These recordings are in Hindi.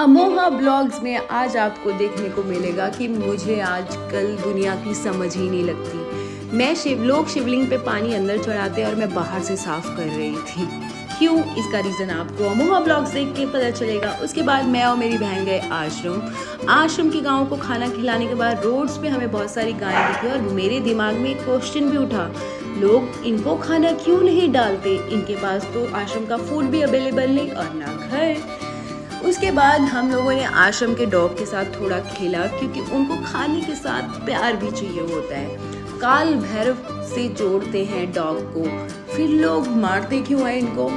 अमोहा ब्लॉग्स में आज आपको देखने को मिलेगा कि मुझे आजकल दुनिया की समझ ही नहीं लगती। लोग शिवलिंग पे पानी अंदर चढ़ाते हैं और मैं बाहर से साफ कर रही थी। क्यों? इसका रीज़न आपको अमोहा ब्लॉग्स देख के पता चलेगा। उसके बाद मैं और मेरी बहन गए आश्रम की गायों को खाना खिलाने के बाद रोड्स पे हमें बहुत सारी गायें दिखी और मेरे दिमाग में एक क्वेश्चन भी उठा, लोग इनको खाना क्यों नहीं डालते? इनके पास तो आश्रम का फूड भी अवेलेबल नहीं और ना घर। उसके बाद हम लोगों ने आश्रम के डॉग के साथ थोड़ा खेला क्योंकि उनको खाने के साथ प्यार भी चाहिए होता है। काल भैरव से जोड़ते हैं डॉग को, फिर लोग मारते क्यों हैं इनको?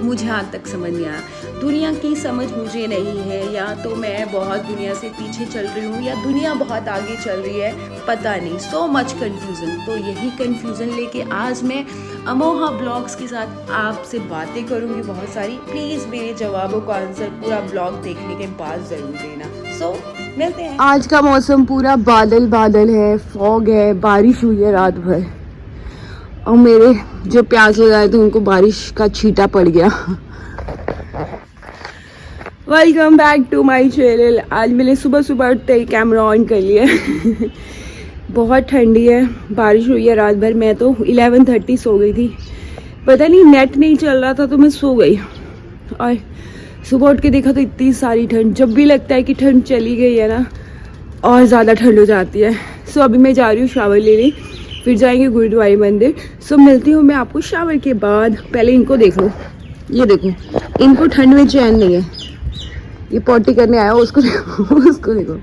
मुझे आज तक समझ नहीं आया। दुनिया की समझ मुझे नहीं है, या तो मैं बहुत दुनिया से पीछे चल रही हूँ या दुनिया बहुत आगे चल रही है, पता नहीं। So much confusion. तो यही कन्फ्यूज़न लेके आज मैं अमोहा ब्लॉग्स के साथ आपसे बातें करूँगी बहुत सारी। प्लीज़ मेरे जवाबों का आंसर पूरा ब्लॉग देखने के बाद ज़रूर देना। सो मिलते हैं। आज का मौसम पूरा बादल बादल है, फॉग है, बारिश हुई है रात भर और मेरे जो प्याज लगाए थे उनको बारिश का छींटा पड़ गया। Welcome back to my channel. आज मैंने सुबह सुबह उठते ही कैमरा ऑन कर लिया। बहुत ठंडी है, बारिश हुई है रात भर। मैं तो 11:30 सो गई थी, पता नहीं नेट नहीं चल रहा था तो मैं सो गई और सुबह उठ के देखा तो इतनी सारी ठंड। जब भी लगता है कि ठंड चली गई है ना, और ज़्यादा ठंड हो जाती है। सो अभी मैं जा रही हूँ शावर लेने, फिर जाएंगे गुरुद्वारे मंदिर। सो मिलती हूँ मैं आपको शावर के बाद। पहले इनको देख लो, ये देखो, इनको ठंड में चैन नहीं है। ये पॉटी करने आया, उसको देखो, उसको देखो।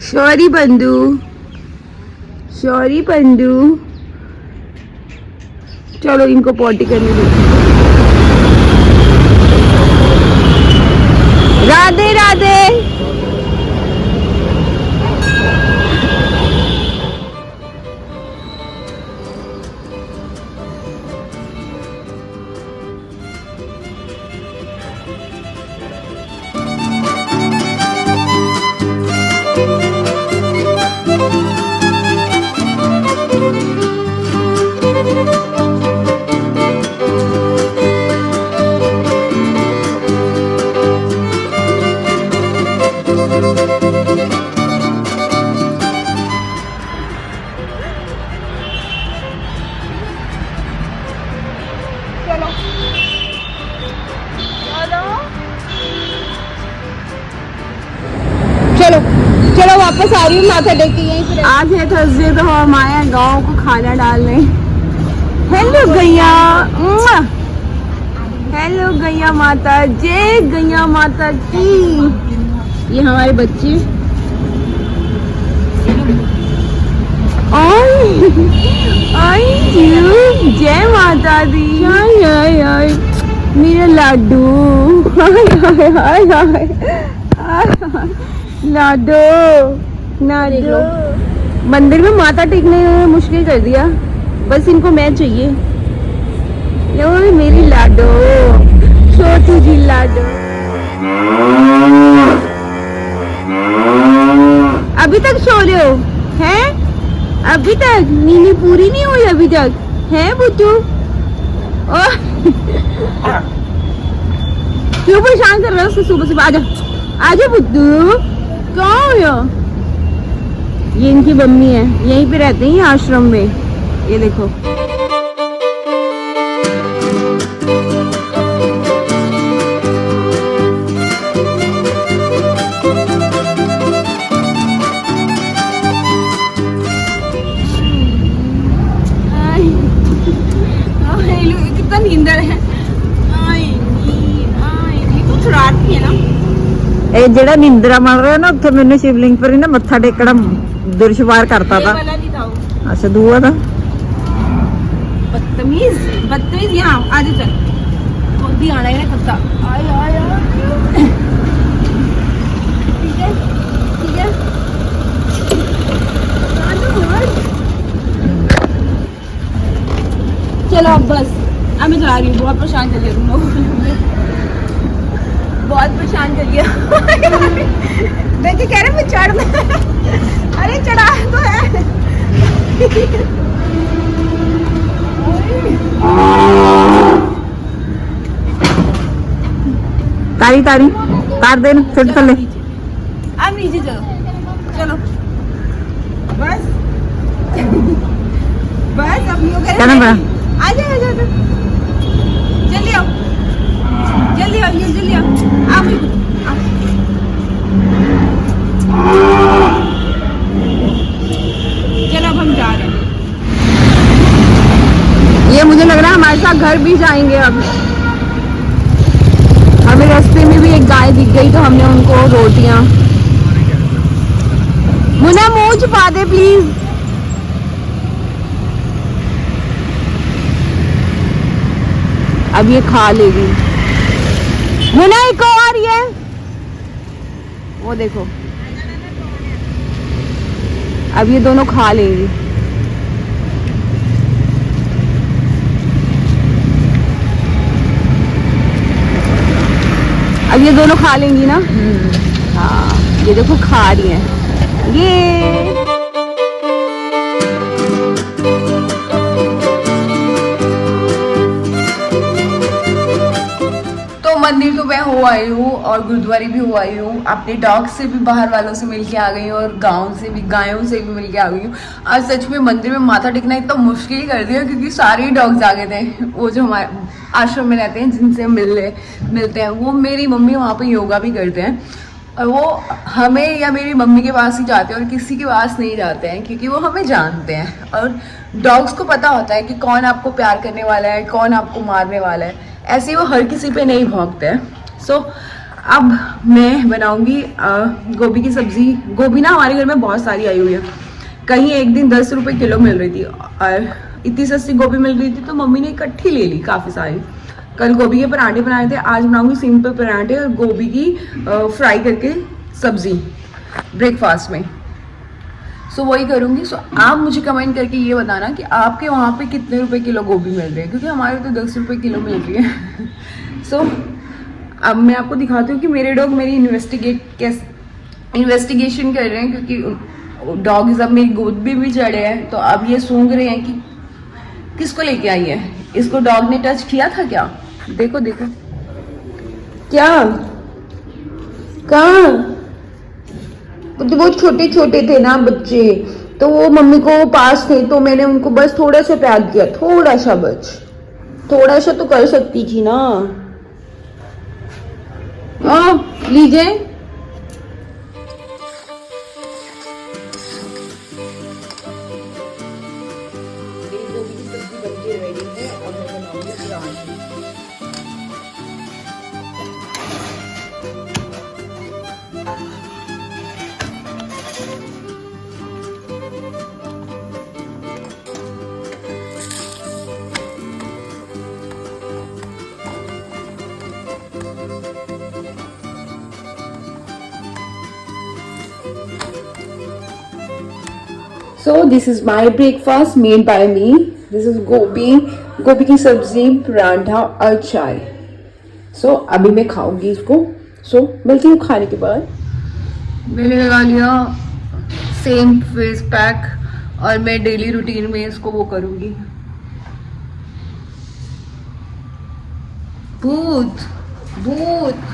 शौरी बंधु, शौरी बंधु, चलो इनको पॉटी करने दो। राधे राधे। चलो चलो वापस आ रही हूँ माथा टेक के यहीं पे। आज है थर्सडे तो हम आए हैं गाँव को खाना डालने। हेलो गैया, हेलो गैया माता, जय गैया माता की। ये हमारे बच्चे। जय माता दी। मेरा लाडू, लाडो। मंदिर में माथा टेकने में मुश्किल कर दिया, बस इनको मैं चाहिए। यो मेरी लाडो, छोटू जी लाडो। अभी तक सो रहे हो हैं? अभी तक नींद पूरी नहीं हुई अभी तक है बुद्धू? क्यों परेशान कर रहे हो उसको सुबह सुबह? आजा आजा बुद्धू, कहाँ हो यो? ये इनकी मम्मी है, यहीं पे रहते हैं आश्रम में। ये देखो, कितना नींदर है। कुछ रात की है ना, ਇਹ ਜਿਹੜਾ ਨਿੰਦਰਾ ਮਰ ਰਿਹਾ ਨਾ, ਉੱਥੇ ਮੈਨੂੰ ਸ਼ਿਵਲਿੰਗ ਪਰ ਹੀ ਨਾ ਮੱਥਾ ਟੇਕਣਾ ਦੁਰਸ਼ਵਾਰ ਕਰਤਾ था। अच्छा दूआ था। बदतमीज बदतमीज। यहाँ आज चल, खुद भी आना है कुत्ता। ठीक है ठीक है, चलो अब बस। अब मैं जा रही हूँ, बहुत परेशान कर लिया तुम लोग, बहुत परेशान कर लिया। देखिए कह रहे मैं चढ़ में, अरे चढ़ा तो है। तारी तारी तार दे ना छोटे थल्ले आप नीचे चलो चलो बस बस अब यूं करें क्या नंबर आ जाओ जल्दी आओ जल्दी आओ ये जल्दी आओ आप चलो अब हम जा रहे हैं। ये मुझे लग रहा है हमारे साथ घर भी जाएंगे अब। हमें रास्ते में भी एक गाय दिख गई तो हमने उनको रोटियां। मुन्ना मुंह छुपा दे प्लीज। अब ये खा लेगी। मुन्ना एक और आ रही है वो देखो। अब ये दोनों खा लेंगी। अब ये दोनों खा लेंगी ना। हाँ ये देखो खा रही हैं ये। तो मंदिर तो मैं हो आई हूँ और गुरुद्वारे भी हो आई हूँ। अपने डॉग से भी बाहर वालों से मिलके आ गई हूँ और गांव से भी गायों से भी मिलके आ गई हूँ। आज सच में मंदिर में माथा टेकना इतना मुश्किल कर दिया क्योंकि सारे डॉग्स आ गए थे। वो जो हमारे आश्रम में रहते हैं जिनसे मिलते हैं वो मेरी मम्मी वहाँ पे योगा भी करते हैं और वो हमें या मेरी मम्मी के पास ही जाते हैं और किसी के पास नहीं जाते हैं क्योंकि वो हमें जानते हैं। और डॉग्स को पता होता है कि कौन आपको प्यार करने वाला है कौन आपको मारने वाला है। ऐसे ही वो हर किसी पे नहीं भौंकते हैं। सो अब मैं बनाऊंगी गोभी की सब्जी। गोभी ना हमारे घर में बहुत सारी आई हुई है। कहीं एक दिन 10 रुपये किलो मिल रही थी और इतनी सस्ती गोभी मिल रही थी तो मम्मी ने इकट्ठी ले ली काफ़ी सारी। कल गोभी के पराठे बनाए थे। आज बनाऊंगी सिंपल पराठे और गोभी की फ्राई करके सब्जी ब्रेकफास्ट में। सो वही करूंगी। सो आप मुझे कमेंट करके ये बताना कि आपके वहाँ पे कितने रुपए किलो गोभी मिल रही है क्योंकि हमारे तो 10 रुपये किलो मिल रही है। सो अब मैं आपको दिखाती हूँ कि मेरे डॉग मेरी इन्वेस्टिगेशन कर रहे हैं क्योंकि डॉग अब मेरी गोद भी चढ़े हैं। तो अब ये सूंघ रहे हैं कि किसको लेके आई है। इसको डॉग ने टच किया था क्या? देखो देखो क्या कहाँ तो वो छोटे छोटे थे ना बच्चे तो वो मम्मी को पास थे तो मैंने उनको बस थोड़ा सा प्यार किया। थोड़ा सा बस थोड़ा सा तो कर सकती थी ना। लीजिए So this is my breakfast made by me. This is गोभी की सब्जी पराठा और चाय। So अभी मैं खाऊंगी इसको। So मिलती हूँ खाने के बाद। मैंने लगा लिया सेम फेस पैक और मैं डेली रूटीन में इसको वो करूंगी। भूत भूत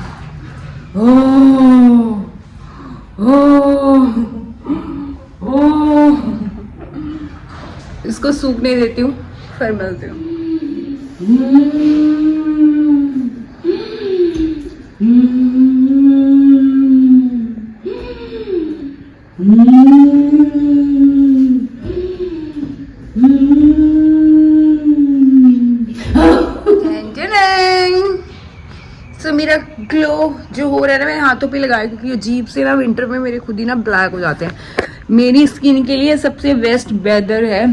इसको सूखने देती हूँ फिर मिलती हूँ। तो मेरा ग्लो जो हो रहा है ना मेरे हाथों पे लगाया क्योंकि अजीब से ना विंटर में मेरे खुद ही ना ब्लैक हो जाते हैं। मेरी स्किन के लिए सबसे बेस्ट वेदर है।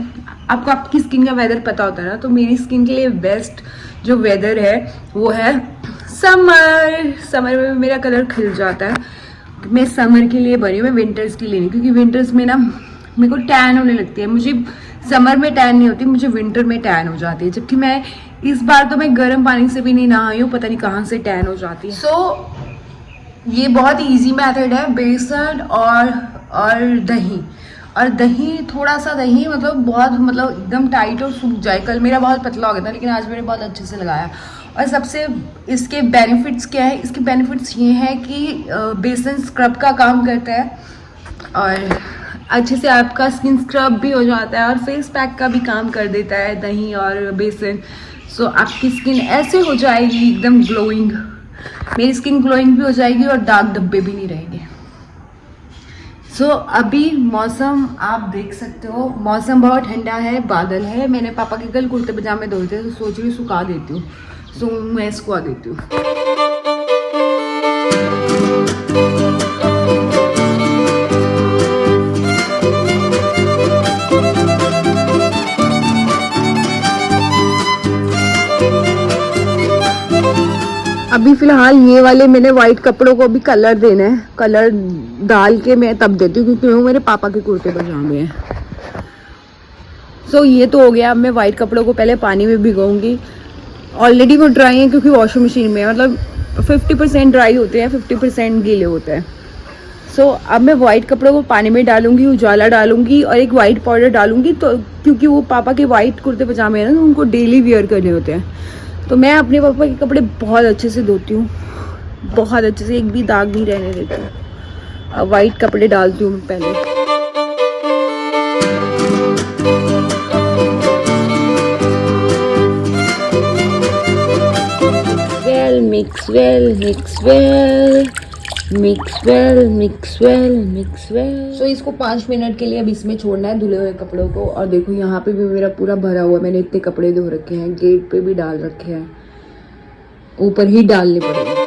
आपको आपकी स्किन का वेदर पता होता है ना तो मेरी स्किन के लिए बेस्ट जो वेदर है वो है समर। समर में मेरा कलर खिल जाता है। मैं समर के लिए बनी हूँ, मैं विंटर्स के लिए नहीं क्योंकि विंटर्स में ना मेरे को टैन होने लगती है। मुझे समर में टैन नहीं होती, मुझे विंटर में टैन हो जाती है। जबकि मैं इस बार तो मैं गर्म पानी से भी नहीं नहाई हूँ, पता नहीं कहाँ से टैन हो जाती है। सो ये बहुत इजी मेथड है। बेसन और दही और दही थोड़ा सा दही मतलब बहुत मतलब एकदम टाइट और सूख जाए। कल मेरा बहुत पतला हो गया था लेकिन आज मैंने बहुत अच्छे से लगाया। और सबसे इसके बेनिफिट्स क्या है, इसके बेनिफिट्स ये हैं कि बेसन स्क्रब का काम करता है और अच्छे से आपका स्किन स्क्रब भी हो जाता है और फेस पैक का भी काम कर देता है दही और बेसन। सो आपकी स्किन ऐसे हो जाएगी एकदम ग्लोइंग, मेरी स्किन ग्लोइंग भी हो जाएगी और दाग धब्बे भी नहीं रहेंगे। सो अभी मौसम आप देख सकते हो, मौसम बहुत ठंडा है, बादल है। मैंने पापा के कल कुर्ते पजामे धोए थे तो सोच रही हूँ सुखा देती हूँ, सो मैं सुखा देती हूँ। अभी फिलहाल ये वाले मैंने वाइट कपड़ों को भी कलर देना है, कलर डाल के मैं तब देती हूँ क्योंकि वो मेरे पापा के कुर्ते पजामे हैं। सो ये तो हो गया। अब मैं वाइट कपड़ों को पहले पानी में भिगोऊंगी। ऑलरेडी वो ड्राई हैं क्योंकि वॉशिंग मशीन में है, मतलब 50% ड्राई होते हैं, 50% गीले होते हैं। सो अब मैं वाइट कपड़ों को पानी में डालूंगी, उजाला डालूंगी और एक वाइट पाउडर डालूंगी, तो क्योंकि वो पापा के वाइट कुर्ते पजामे हैं ना, तो उनको डेली वियर करने होते हैं। तो मैं अपने पापा के कपड़े बहुत अच्छे से धोती हूँ, बहुत अच्छे से, एक भी दाग नहीं रहने देती हूँ। अब वाइट कपड़े डालती हूँ पहले। Well mix well mix well mix well mix well mix well. So इसको 5 मिनट के लिए अब इसमें छोड़ना है धुले हुए कपड़ों को। और देखो यहाँ पे भी मेरा पूरा भरा हुआ है, मैंने इतने कपड़े धो रखे हैं, गेट पे भी डाल रखे हैं, ऊपर ही डालने पड़ेंगे।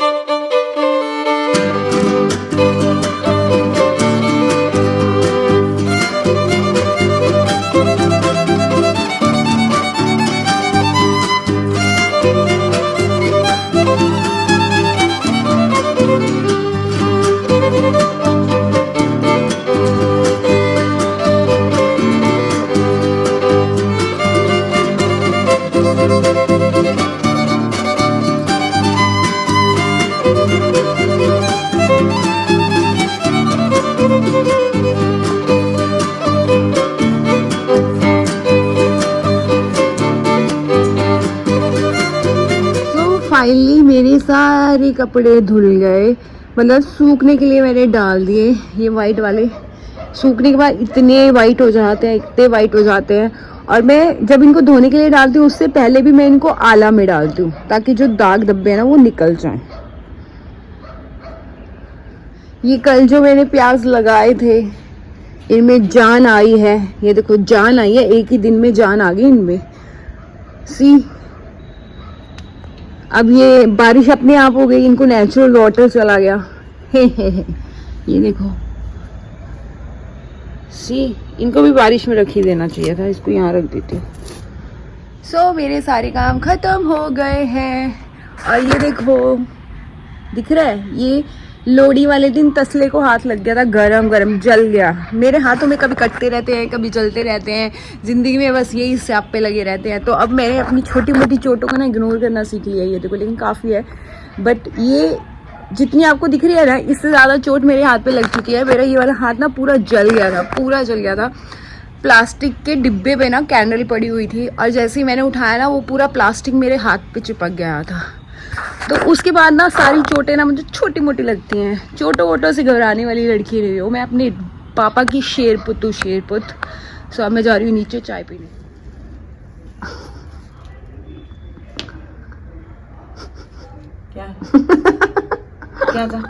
फाइनली मेरे सारे कपड़े धुल गए, मतलब सूखने के लिए मैंने डाल दिए। ये वाइट वाले सूखने के बाद इतने वाइट हो जाते हैं, इतने वाइट हो जाते हैं। और मैं जब इनको धोने के लिए डालती हूँ उससे पहले भी मैं इनको आला में डालती हूँ ताकि जो दाग धब्बे हैं ना वो निकल जाएं। ये कल जो मैंने प्याज लगाए थे इनमें जान आई है, ये देखो जान आई है, एक ही दिन में जान आ गई इनमें। सी अब ये बारिश अपने आप हो गई, इनको नेचुरल वाटर चला गया। हे ये देखो, सी इनको भी बारिश में रख ही देना चाहिए था, इसको यहाँ रख देती हूँ। सो मेरे सारे काम खत्म हो गए हैं और ये देखो दिख रहा है, ये लोहड़ी वाले दिन तसले को हाथ लग गया था, गरम गरम जल गया। मेरे हाथों में कभी कटते रहते हैं, कभी जलते रहते हैं, ज़िंदगी में बस यही स्याप पे लगे रहते हैं। तो अब मैंने अपनी छोटी मोटी चोटों को ना इग्नोर करना सीख लिया है, ये देखो, लेकिन काफ़ी है। बट ये जितनी आपको दिख रही है ना, इससे ज़्यादा चोट मेरे हाथ पे लग चुकी है। मेरा ये वाला हाथ ना पूरा जल गया था, पूरा जल गया था। प्लास्टिक के डिब्बे पे ना कैंडल पड़ी हुई थी और जैसे ही मैंने उठाया ना वो पूरा प्लास्टिक मेरे हाथ पे चिपक गया था। तो उसके बाद ना सारी चोटें ना मुझे छोटी मोटी लगती हैं। चोटों वोटों से घबराने वाली लड़की नहीं हूँ मैं, अपने पापा की शेरपुत हूँ, शेरपुत। सो अब मैं जा रही हूँ नीचे चाय पीने। क्या क्या था?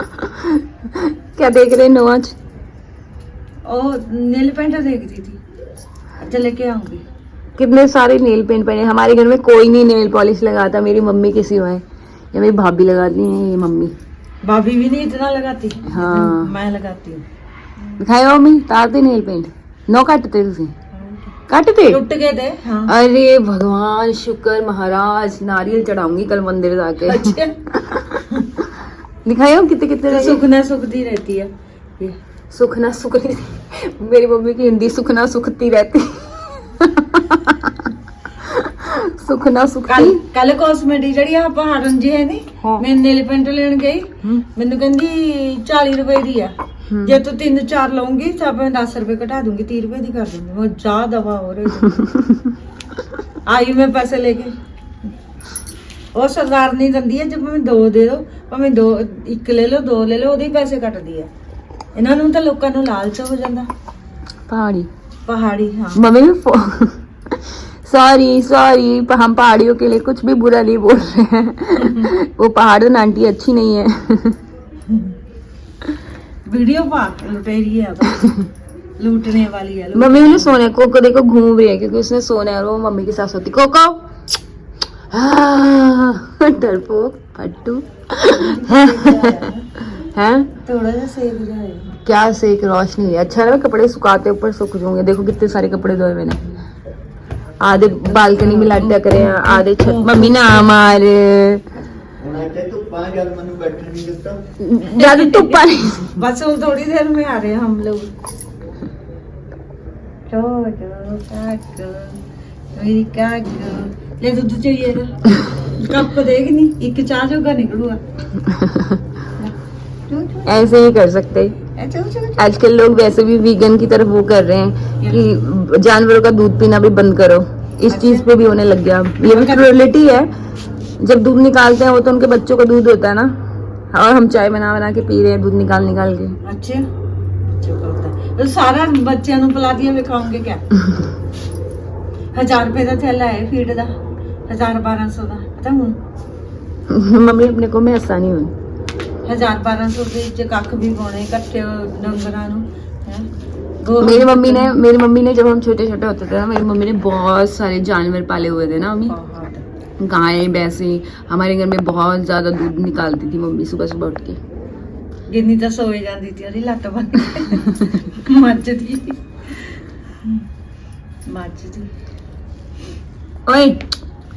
क्या देख रहे हो आज? ओ नेल पेंट देख रही थी, अच्छा लेके आऊंगी। कितने सारे नेल पेंट पहने, हमारे घर में कोई नहीं नेल पॉलिश लगाता, मेरी मम्मी के सिवाय। ये मेरी भाभी लगाती हैं, ये मम्मी। भाभी भी नहीं इतना लगाती। हाँ मैं लगाती हूँ। दिखाओ मम्मी, तारते नेल पेंट नौ काटते तुझे? काटते टूट गए थे। हाँ। अरे भगवान शुक्र महाराज, नारियल चढ़ाऊंगी कल मंदिर जाके। अच्छा। दिखाओ कितने कितने लगे। सुखना सुखती रहती है ये। सुखना सुखती, मेरी मम्मी की हिंदी सुखना सुखती रहती। सुखना सुखती। कल कॉस्मेटिक जड़ी आप हारन जी है नी, मैं नेल पेंट लेने गई, मैंने कहती 40 रुपए दी है, जे तो 3-4 लूंगी तो मैं 10 रुपए घटा दूंगी, 30 रुपए दी कर दूंगी। वो जा दवा हो रही। आई मैं पैसे लेके, ਉਹ ਸਰਦਾਰਨੀ ਦਿੰਦੀ ਹੈ, ਜੇ ਭਾਵੇਂ 2 ਦੇ ਦਿਓ, ਭਾਵੇਂ 2 1 ਲੈ ਲਓ 2 ਲੈ ਲਓ, ਉਹਦੇ ਹੀ ਪੈਸੇ ਕੱਟਦੀ ਹੈ। ਇਹਨਾਂ ਨੂੰ ਤਾਂ ਲੋਕਾਂ ਨੂੰ ਲਾਲਚ ਹੋ ਜਾਂਦਾ। पहाड़ी हाँ मम्मी सॉरी हम पहाड़ियों के लिए कुछ भी बुरा नहीं बोल रहे हैं। वो पहाड़न आंटी अच्छी नहीं है। वीडियो पा लुटेरी है, लूटने वाली है। मम्मी ने सोने को देखो घूम रही है क्योंकि उसने सोना है और वो मम्मी के साथ सोती। कोको डरपोक फट्टू हैं, थोड़ा सा सेक जाए। क्या सेक, रोशनी है। अच्छा ना कपड़े सुखाते ऊपर सूख जाएंगे। देखो कितने सारे कपड़े धोए मैंने, आधे बालकनी में लटक रहे हैं, आधे छत। मम्मी ना हमारे ज्यादा धुप्पा नहीं, बस वो थोड़ी देर में आ रहे हैं हम लोग। मेरी कागो ले दूध चाहिए कप देख नहीं, एक चाह जोगा निकलूगा। ऐसे ही कर सकते। आजकल लोग वैसे भी वीगन की तरफ वो कर रहे हैं कि जानवरों का दूध पीना भी बंद करो। इस चीज पे भी होने लग गया। ये भी क्रूरलिटी है। जब दूध निकालते हैं वो तो उनके बच्चों का दूध होता है ना, और हम चाय बना बना के पी रहे हैं दूध निकाल निकाल के। अच्छा तो सारा बच्चों ਨੂੰ ਪਿਲਾ ਦਿਆ ਵੇ ਖਾਓਗੇ क्या? 1000 रुपए ਦਾ ਥੈਲਾ ਹੈ ਫੀਡ ਦਾ, 1000-1200 ਦਾ ਪਤਾ ਹੁਣ। मम्मी अपने को मैं ऐसा नहीं हूँ। 1000-1200 ਦੇ ਵਿੱਚ ਕੱਖ ਵੀ ਪਾਉਣੇ ਇਕੱਠੇ ਡੰਗਰਾਂ ਨੂੰ ਹੈ। मेरी मम्मी ने जब हम छोटे छोटे होते थे ना, मेरी मम्मी ने बहुत सारे जानवर पाले हुए थे ना मम्मी, गाय भैंसे। हमारे घर में बहुत ज्यादा दूध निकालती थी मम्मी सुबह सुबह उठ के। गिन्नी तो सो जाती थी, अरे लत बन मचदी ओए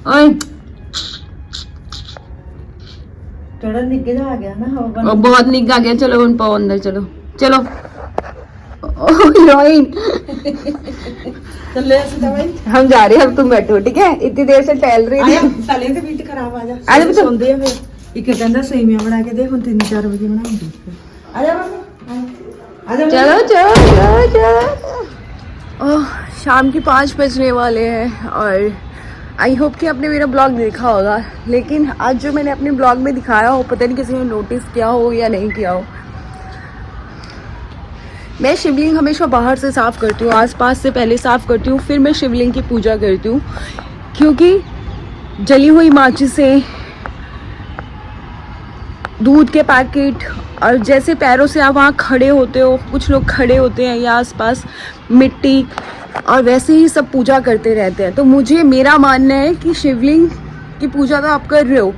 ओए थोड़ा निग्गे आ गया ना हवा, और बहुत निग्गा गया। चलो उन पाओ अंदर, चलो चलो। हीरोइन चले ऐसे दवाई हम जा रहे हैं, अब तुम बैठो ठीक है। इतनी देर से टहल रही थी। तले ते बीट खराब आ जा सोंदे आ फिर एक कहंदा सेमिया बना के दे, हुन 3-4 बजे बनाऊंगी। आ जा मम्मी आ जा, चलो चलो चलो। ओह शाम के 5 बजने वाले हैं और आई होप कि आपने मेरा ब्लॉग देखा होगा। लेकिन आज जो मैंने अपने ब्लॉग में दिखाया हो, पता नहीं किसी ने नोटिस किया हो या नहीं किया हो। मैं शिवलिंग हमेशा बाहर से साफ़ करती हूँ, आसपास से पहले साफ़ करती हूँ, फिर मैं शिवलिंग की पूजा करती हूँ। क्योंकि जली हुई माचिस से, दूध के पैकेट, और जैसे पैरों से आप वहाँ खड़े होते हो, कुछ लोग खड़े होते हैं या आसपास मिट्टी, और वैसे ही सब पूजा करते रहते हैं। तो मुझे मेरा मानना है कि शिवलिंग की पूजा तो आप कर रहे हो,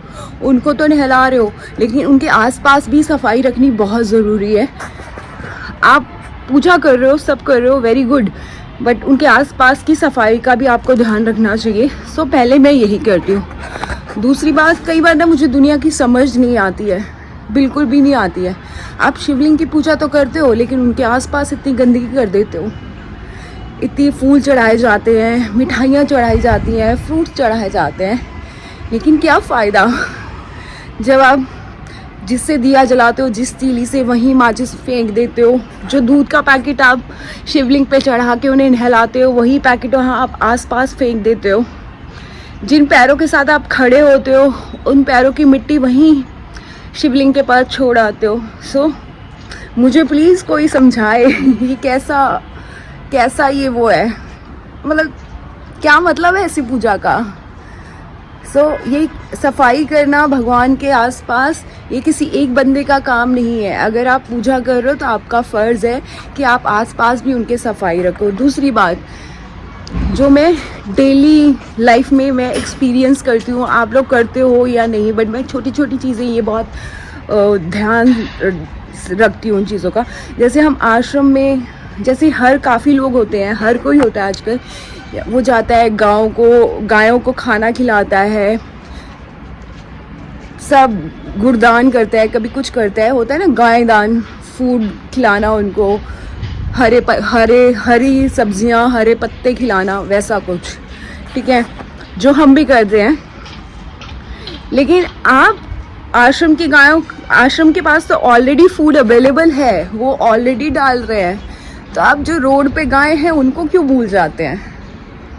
उनको तो नहला रहे हो, लेकिन उनके आसपास भी सफाई रखनी बहुत ज़रूरी है। आप पूजा कर रहे हो, सब कर रहे हो, वेरी गुड, बट उनके आसपास की सफाई का भी आपको ध्यान रखना चाहिए। सो पहले मैं यही करती हूँ। दूसरी बात, कई बार ना मुझे दुनिया की समझ नहीं आती है, बिल्कुल भी नहीं आती है। आप शिवलिंग की पूजा तो करते हो, लेकिन उनके आसपास इतनी गंदगी कर देते हो। इतनी फूल चढ़ाए जाते हैं, मिठाइयाँ चढ़ाई जाती हैं, फ्रूट चढ़ाए जाते हैं, लेकिन क्या फ़ायदा जब आप जिससे दिया जलाते हो, जिस तीली से, वहीं माचिस फेंक देते हो। जो दूध का पैकेट आप शिवलिंग पे चढ़ा के उन्हें नहलाते हो, वही पैकेट वहाँ आप आसपास फेंक देते हो। जिन पैरों के साथ आप खड़े होते हो, उन पैरों की मिट्टी वहीं शिवलिंग के पास छोड़ आते हो। सो मुझे प्लीज़ कोई समझाए ये कैसा ये वो है, मतलब क्या मतलब है ऐसी पूजा का। ये सफाई करना भगवान के आसपास, ये किसी एक बंदे का काम नहीं है। अगर आप पूजा कर रहे हो तो आपका फ़र्ज़ है कि आप आसपास भी उनके सफाई रखो। दूसरी बात, जो मैं डेली लाइफ में मैं एक्सपीरियंस करती हूँ, आप लोग करते हो या नहीं, बट मैं छोटी छोटी चीज़ें ये बहुत ध्यान रखती हूँ उन चीज़ों का। जैसे हम आश्रम में, जैसे काफ़ी लोग होते हैं, हर कोई होता है आजकल, वो जाता है गायों को खाना खिलाता है, सब गुड़दान करता है, कभी कुछ करता है, होता है ना गाय दान, फूड खिलाना उनको, हरी सब्जियां, हरे पत्ते खिलाना, वैसा कुछ, ठीक है, जो हम भी कर रहे हैं। लेकिन आप आश्रम के पास तो ऑलरेडी फूड अवेलेबल है, वो ऑलरेडी डाल रहे हैं, तो आप जो रोड पे गाय हैं उनको क्यों भूल जाते हैं?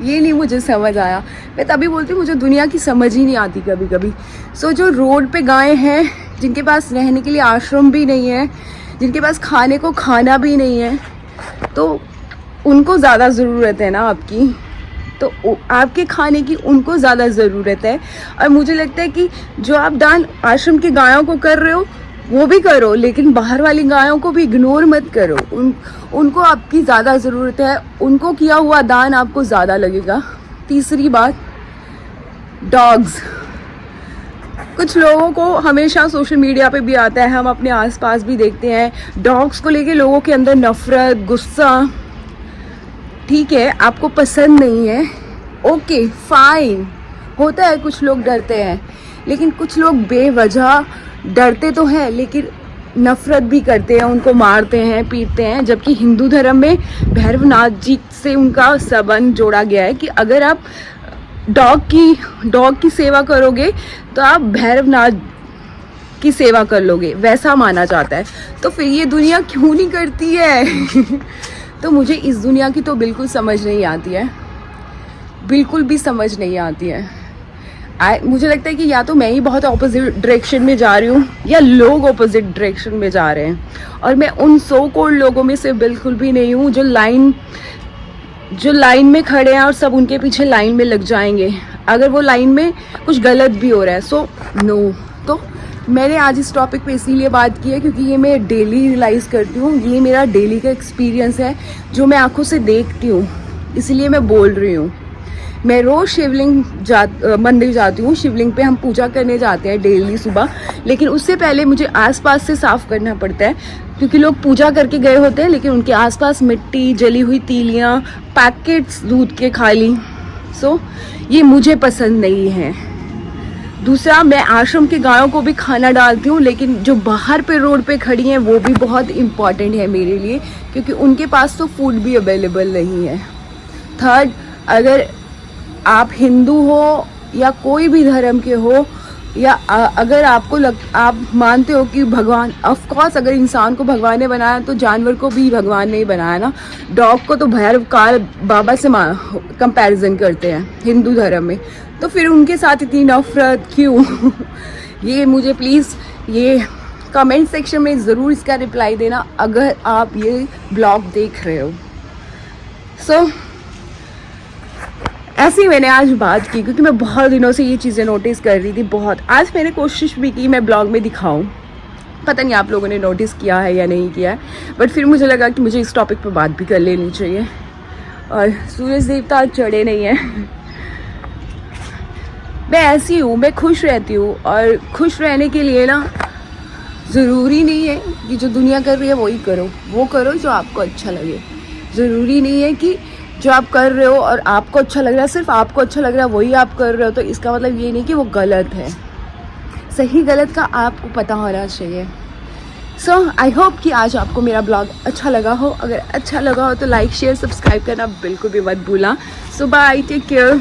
ये नहीं मुझे समझ आया। मैं तभी बोलती हूँ मुझे दुनिया की समझ ही नहीं आती कभी कभी। सो जो रोड पे गायें हैं, जिनके पास रहने के लिए आश्रम भी नहीं है, जिनके पास खाने को खाना भी नहीं है, तो उनको ज़्यादा ज़रूरत है ना आपकी, तो आपके खाने की उनको ज़्यादा ज़रूरत है। और मुझे लगता है कि जो आप दान आश्रम की गायों को कर रहे हो वो भी करो, लेकिन बाहर वाली गायों को भी इग्नोर मत करो। उनको आपकी ज़्यादा ज़रूरत है, उनको किया हुआ दान आपको ज़्यादा लगेगा। तीसरी बात, डॉग्स। कुछ लोगों को हमेशा सोशल मीडिया पे भी आता है, हम अपने आसपास भी देखते हैं, डॉग्स को लेके लोगों के अंदर नफ़रत, गुस्सा। ठीक है, आपको पसंद नहीं है, ओके फाइन, होता है, कुछ लोग डरते हैं, लेकिन कुछ लोग बेवजह डरते तो हैं लेकिन नफ़रत भी करते हैं, उनको मारते हैं, पीटते हैं। जबकि हिंदू धर्म में भैरवनाथ जी से उनका संबंध जोड़ा गया है कि अगर आप डॉग की सेवा करोगे तो आप भैरवनाथ की सेवा कर लोगे, वैसा माना जाता है। तो फिर ये दुनिया क्यों नहीं करती है? तो मुझे इस दुनिया की तो बिल्कुल समझ नहीं आती है, बिल्कुल भी समझ नहीं आती है। मुझे लगता है कि या तो मैं ही बहुत ऑपोजिट डायरेक्शन में जा रही हूँ या लोग ऑपोजिट डायरेक्शन में जा रहे हैं। और मैं उन सो कॉल्ड लोगों में से बिल्कुल भी नहीं हूँ जो लाइन में खड़े हैं और सब उनके पीछे लाइन में लग जाएंगे अगर वो लाइन में कुछ गलत भी हो रहा है। So no. तो मैंने आज इस टॉपिक पे इसीलिए बात की है क्योंकि ये मैं डेली रियलाइज़ करती हूँ, ये मेरा डेली का एक्सपीरियंस है जो मैं आंखों से देखती हूँ, इसलिए मैं बोल रही हूँ। मैं रोज़ शिवलिंग मंदिर जाती हूँ, शिवलिंग पे हम पूजा करने जाते हैं डेली सुबह, लेकिन उससे पहले मुझे आसपास से साफ़ करना पड़ता है क्योंकि लोग पूजा करके गए होते हैं लेकिन उनके आसपास मिट्टी, जली हुई तीलियाँ, पैकेट्स दूध के खाली। सो ये मुझे पसंद नहीं है। दूसरा, मैं आश्रम की गायों को भी खाना डालती हूँ, लेकिन जो बाहर पे रोड पे खड़ी हैं वो भी बहुत इम्पॉर्टेंट है मेरे लिए क्योंकि उनके पास तो फूड भी अवेलेबल नहीं है। थर्ड, अगर आप हिंदू हो या कोई भी धर्म के हो या अगर आप मानते हो कि भगवान, ऑफ कोर्स अगर इंसान को भगवान ने बनाया तो जानवर को भी भगवान ने ही बनाया ना। डॉग को तो भैरव काल बाबा से कंपैरिजन करते हैं हिंदू धर्म में, तो फिर उनके साथ इतनी नफरत क्यों? ये मुझे प्लीज़ ये कमेंट सेक्शन में ज़रूर इसका रिप्लाई देना अगर आप ये ब्लॉग देख रहे हो। सो ऐसे ही मैंने आज बात की क्योंकि मैं बहुत दिनों से ये चीज़ें नोटिस कर रही थी बहुत। आज मैंने कोशिश भी की मैं ब्लॉग में दिखाऊं, पता नहीं आप लोगों ने नोटिस किया है या नहीं किया है, बट फिर मुझे लगा कि मुझे इस टॉपिक पर बात भी कर लेनी चाहिए। और सूरज देवता आज चढ़े नहीं हैं। मैं ऐसी हूँ, मैं खुश रहती हूँ और खुश रहने के लिए ना ज़रूरी नहीं है कि जो दुनिया कर रही है वही करो, वो करो जो आपको अच्छा लगे। ज़रूरी नहीं है कि जो आप कर रहे हो और आपको अच्छा लग रहा है, सिर्फ आपको अच्छा लग रहा है वही आप कर रहे हो, तो इसका मतलब ये नहीं कि वो गलत है। सही गलत का आपको पता होना चाहिए। सो आई होप कि आज आपको मेरा ब्लॉग अच्छा लगा हो। अगर अच्छा लगा हो तो लाइक, शेयर, सब्सक्राइब करना बिल्कुल भी मत भूलना। सो बाय, टेक केयर।